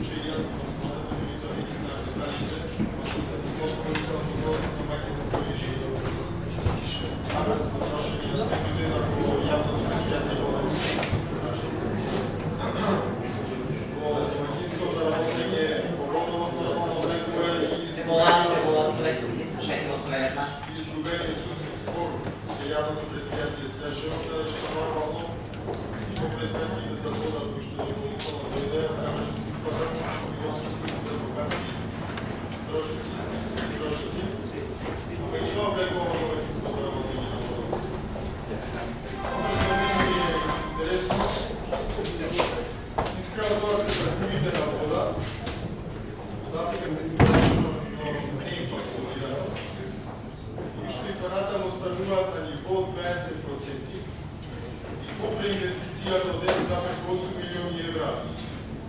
случай аз съм основателен и това не знам деталите, може да се подложи на цялото на македонското режим. Ама разпотрошени на всеки ден, ако явно замечате вода. Домакинското работение, погодово нормално векове и изгубени судски спор, че явното предприятие стрешилата, че нормално през сметки да са вода, които допълнително дойде, трябваше да си складат милионски суми за адвокатски трошици, ама и това влекло на домакинското работение на вода. Интересно, искам това се закупите на вода, това се към изпълнително, но не е фактурирано. Изпитваната му установяват на ниво от 20%. Купля инвестицията от тези за 8 милиони евро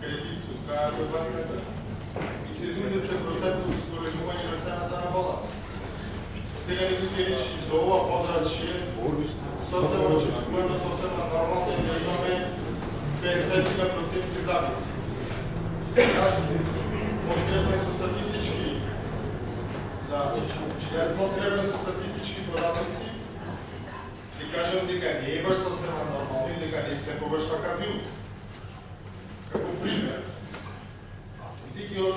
кредит от края на банката и 70% от изголемуване на цената на вода. Сега не тук е речи за ова подрачие, съвсем нормално е да имаме 50% загуби. Аз подкрепям со статистички податоци и кажем дека не е баш съвсем нормално и дека не се повърш така бил. Како пример, и от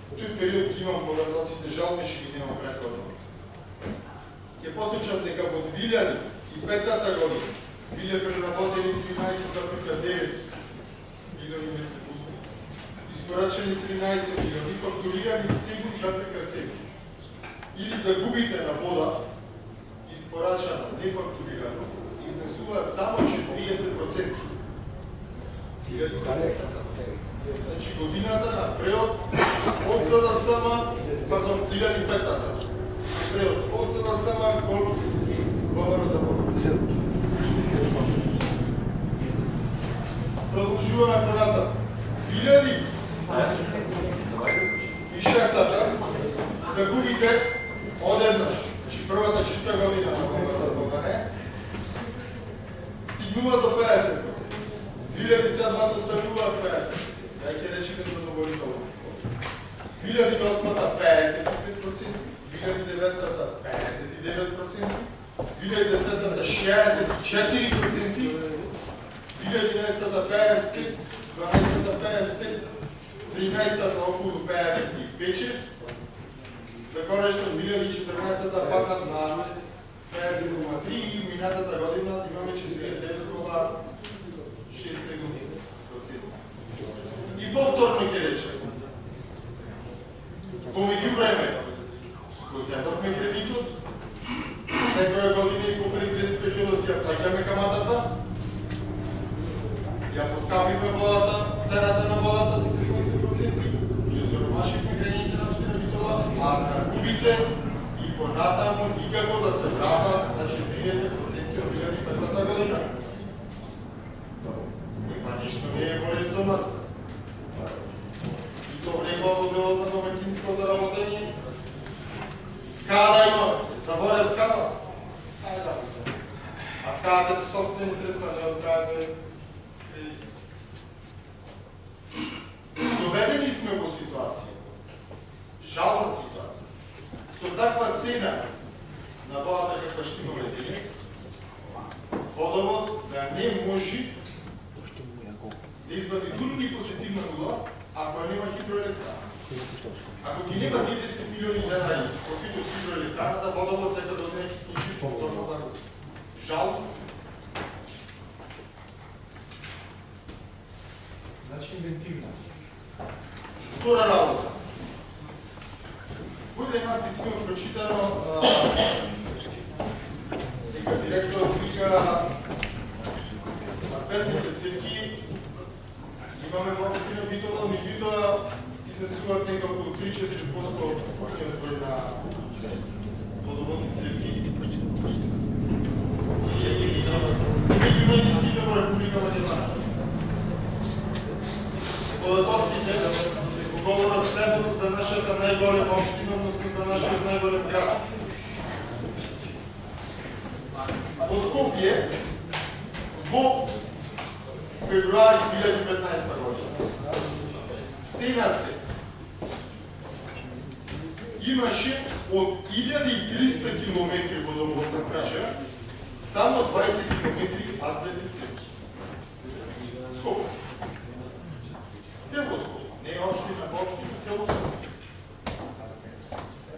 този период имам податоците, жал ми ще ги нямам предходно. Ќе посочам дека во 2005 година биле преработени 13,9 милиони метри кубни, изпоръчени 13 милиони, фактурирани 7,7. Или загубите на вода, изпорачана, нефактурирано, изнесуваат само 40%. Значи годината на преод от СДСМ, пардон, 2005-та. Преод от СДСМ колко българата вода. Продължуваме понатам. 2006-та загубите одеднъж, значи първата чиста година на българската България, стигнува до 50%. 2007-та станува 50%. Дайте речите задоволително. 2008-та 55%, 2009-та 59%, 2010-та 64%, 2011-та 55%, 12-та 55%, 13-та около 55%, за конечна 2014-та паднат на 50,3% и минатата година имаме 49,6%. И повторно ќе речем. Во меѓувреме, го земавме кредитот, секоја година и покрај през периода си ја плаќаме каматата, ја поскапиме водата, цената на водата за 70%, ја соромашихме граѓаните на општина Битола, а загубите и понатаму никако да се вратат на 40% од 2004 година. Па ништо не е болет за нас. И то влекло во делот на домакинското работење. Скада имаме, заборев скада. Хајде да се. А скадате со собствени средства, не откајате кредити. Доведени сме во ситуација, жална ситуација, со таква цена на водата каква ще имаме денес, водовод да не може да извади дури позитивна нула, ако нема хидроелектрана. Ако ги нема 30 милиони денари профит од хидроелектраната, водовод сека да одне и чисто повторна загуба. Жал. Значи инвентивно. Втора работа. Во една писмо прочитано дека директорот вика азбестните цевки имаме во општина Битола, меѓутоа изнесуваат некако 3-4% број на водоводни цевки. Меѓу најниските во Република Македонија. Податоците говорат следното за нашата најголема општина, односно за нашиот најголем град. Во Скопје во февруари 2015 година Сена се имаше от 1300 км водоводна мрежа, само 20 км азбестни цевки. Скопие. Цело Скопие. Не е община, цело Скопие.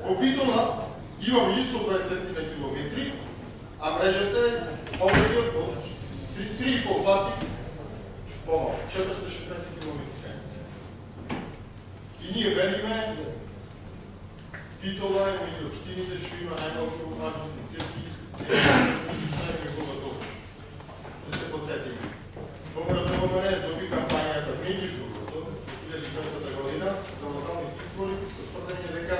Во Битола имам исто 20 км, а мрежата е повеќе од 3,5 пати помалку, 416 км. И ние велиме Битола е меѓу општините што има најмалку азбестни цевки и сме го готови. Да се подсетиме. Померот во мене доби кампањата меѓу другото, 2005 година за локални избори со тврдење дека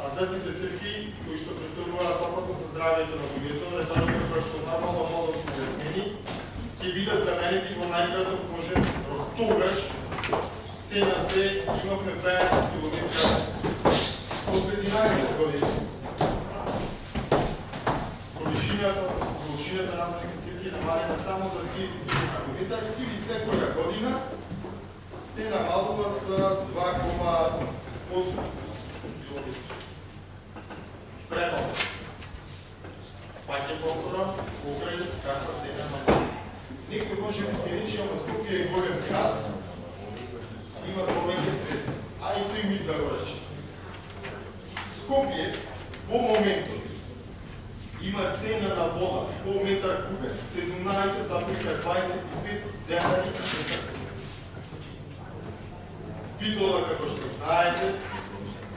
азбестните цевки, кои што представуваат опасност за здравјето на луѓето, ретарите кои што нормално водат со смени, ќе бидат заменети во најкраток можен рок. Тогаш се на се имавме 50 км. После 11 години количината на азбестни цевки намалена само за 30 км или секоја година се намалува со 2,8 премало. Паќе повторам, покрај каква цена на некој може да рече, ама Скопје е голем град, има повеќе средства, а и тој ми да го разчисти. Скопје во моментот има цена на вода по метар кубен 17,25 денари на метар кубен. Битола, како што знаете,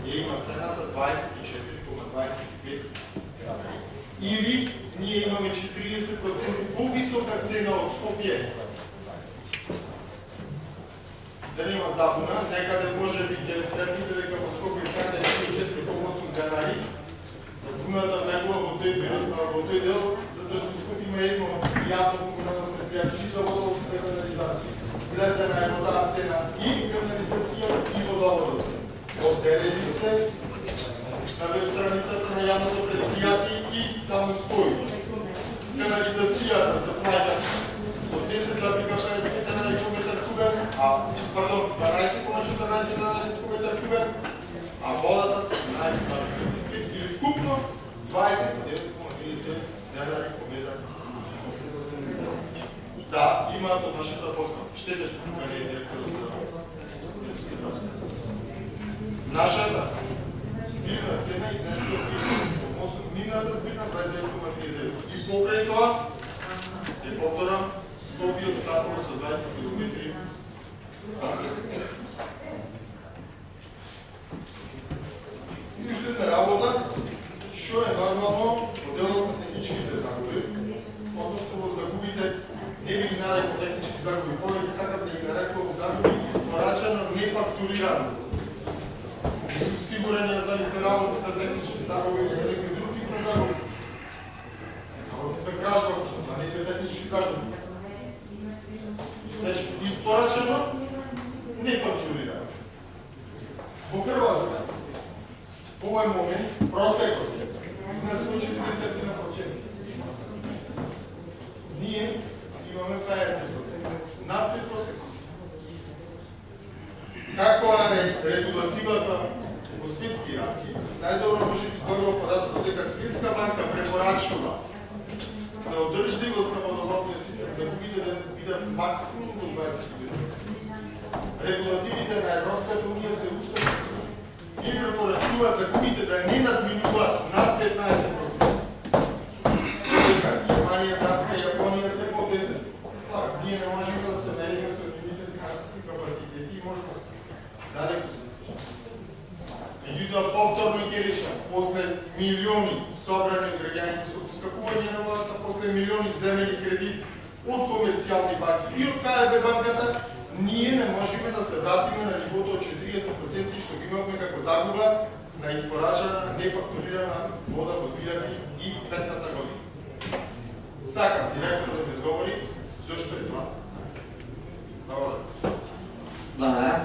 има цената 24,25 денари. Или ние имаме 40% по-висока цена од Скопје. Да нема забуна, некаде може би ќе сретните дека во Скопје цената е 4,8 денари. Забуната негува во тој дел, затоа што Скопје има едно јавно комунално предпријатие за водовод и канализација. Влезена е во таа цена и канализација и водоводот. Одделени се на веб страницата на јавното предпријатие и таму стои. Канализацијата се плаќа со 10,55 денари по метар кубен, 12,14 денари по метар кубен, а водата се 11,55 или купно 29,39 денари по метар кубен. Да, имаат од нашата поска. Штете што тука не е директорот за нашата збирна цена изнесува односно мината збирна 29,39. И покрај тоа, ќе повторам, Скопје останува со 20 км азбестни цевки. И уште една работа, што е нормално во делот на техничките загуби, односно во загубите не би ги нарекол технички загуби, повеќе сакам да ги нарекол загуби испорачано, не фактурирано. И сум сигурен јас дали се работи за технички загуби или за некој друг вид на загуби. Работи за кражба, а не се технички загуби. Значи, испорачено, не фактурирано. Во Хрватска, во овој момент, просекот изнесува 40%. Ние имаме 50%. Над тој просек. Каква е регулативата во светски рамки? Најдобро може би зборува податокот дека Светска банка препорачува за одржливост на водоводниот систем загубите да бидат максимум до 20%. Регулативите на Европската унија се уште ги препорачуваат загубите да не надминуваат над 15%. Дека Германија, Данска и Јапонија се по 10%. Се слага. Ние не можеме да се мериме со нивните финансиски капацитети и можности. Далеку се. Меѓутоа повторно ќе речам, после милиони собрани од граѓаните со поскапување на водата, после милиони земени кредити од комерцијални банки и од КФВ банката, ние не можеме да се вратиме на нивото од 40% што ги имавме како загуба на испорачана, нефактурирана вода во 2005 година. Сакам директор да ми одговори зошто е тоа. Благодарам. Благодарам.